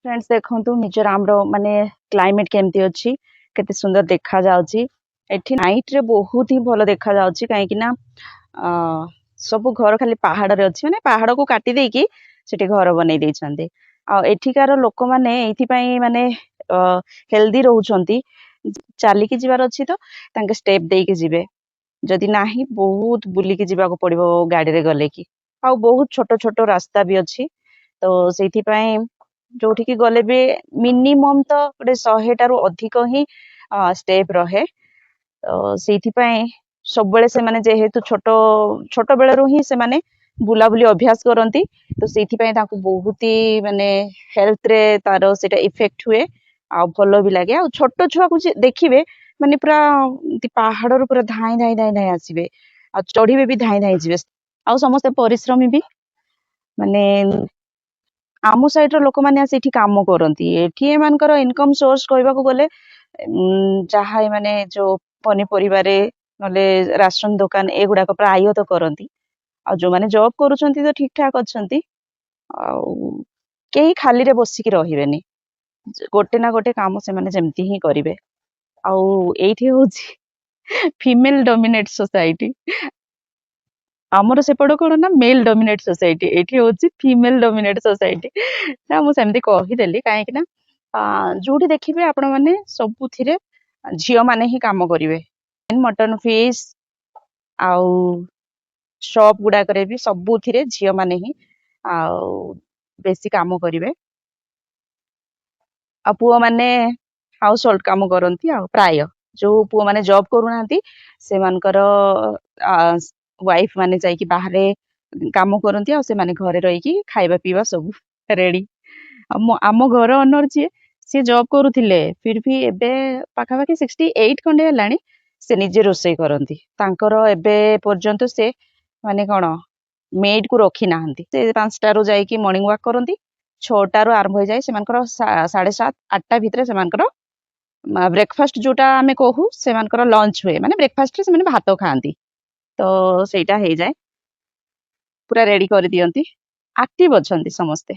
Friends देखंतु मिजोराम रो माने climate केमती अछि केते सुंदर देखा जाउची एठी नाइट रे बहुत ही भलो देखा जाउची काहे कि ना सब घर खाली पहाड़ रे अछि माने पहाड़ को काटी दे कि सेठी घर बनै दै छन्ते आ एठिकार लोक माने एथि पई माने हेल्दी रहउछन्ती चाली की जिबार अछि तो तांके स्टेप दे के जिबे जदि नाही बहुत बुली के जिबा को पड़िबो गाड़ी रे गले की आ बहुत छोट छोट रास्ता भी अछि तो सेठी पई जोठी की गले भी मिनिमम तो गोटे 100 टारू अधिक ही स्टेप रहे तो सेठी पई सब बेले से माने जेहेतु छोट छोट बेले रु ही से माने बुलाबुली अभ्यास करती तो सेठी पई ताको बहुत ही माने हेल्थ रे तारो सेटा इफेक्ट हुए आ भलो भी लागे आ छोट छुआ को देखिबे माने पूरा पहाड़ रो पूरा धाई धाई धाई धाई आसीबे आ चढ़ीबे भी धाई धाई जिबे आ समस्त परिश्रमी भी माने आमु साइड रो लोक माने आसी एठी काम करती एठी एमानकर इनकम सोर्स कहबाको गले चाहा माने जो पनी परिवारे नले राशन दुकान एगुडा को प्राय तो करती आ जो माने जॉब करूछंती तो ठीक ठाक अछंती आ केही खाली रे बसिकी रहिबेनी गोटे ना गोटे काम से माने जेमती ही करिवे आ एठी होची फीमेल डोमिनेट सोसाइटी आमर सेपट कौन ना मेल डोमिनेट सोसाइटी एठी होची फीमेल डोमिनेट सोसाइटी ना मु सेमती कहिदेली काहे कि ना जोठी देखिबे आपण माने सबुथिरे झियो माने ही काम करिवे मटन फिश आउ शॉप गुडा करे भी सबुथिरे झियो माने ही आउ बेसी काम करिवे आ पुओ माने हाउस होल्ड काम करंती आ प्राय जो पुओ माने जॉब करू नांती से मानकर वाइफ माने जाई कि बाहरे काम करंती आ से माने घरे रही कि खाइबा पीबा सब रेडी आम घर ओनर जी से जॉब करूथिले फिर भी एबे पाखा पाखी 68 खंडे हलानी से निजे रोसई करंती तांकर एबे पर्यंत से माने कोन मेड को रखी नाहंती से 5टा रो जाई कि मॉर्निंग वॉक करंती 6टा रो आरंभ हो जाय से मानकर 7:30 8टा भितरे से मानकर ब्रेकफास्ट जोटा आमे कहू से मानकर लंच हुए माने ब्रेकफास्ट रे से माने भात खांती तो सेटा हे जाय पूरा रेडी कर दियंती एक्टिव अछंती समस्ते।